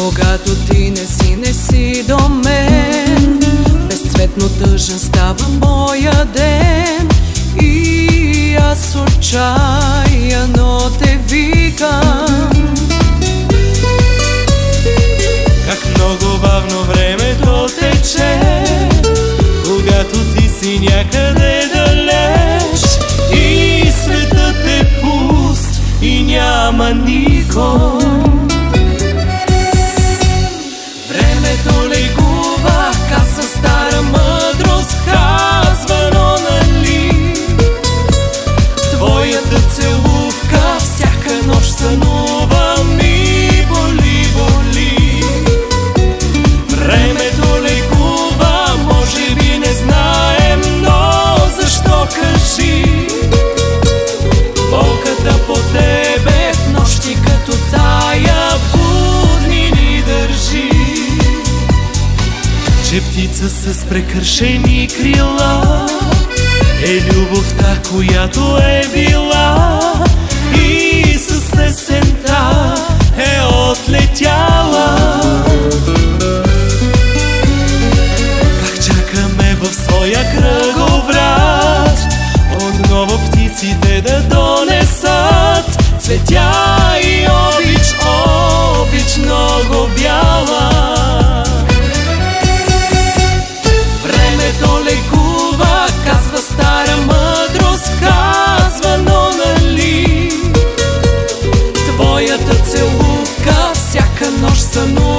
Когато ти не си до мен, безцветно тъжен става моя ден. И аз отчаяно те викам. Как много бавно времето тече, когато ти си някъде далеч и светът е пуст и няма никой. Времето легува, казва стара мъдрост, казвано нали. Твоята целувка всяка нощ сънува ми, боли, боли. Времето лекува, може би не знаем, но защо кажи? Болката по тебе в нощи като тая будни ни държи. Че птица с прекършени крила е любовта, която е била и с есента е отлетяла. Как чакаме в своя кръговрат отново птиците да донесат цветя и обич, обич много бяла. Времето лекува, казва стара мъдрост, казвано нали. Твоята целувка всяка нощ сънува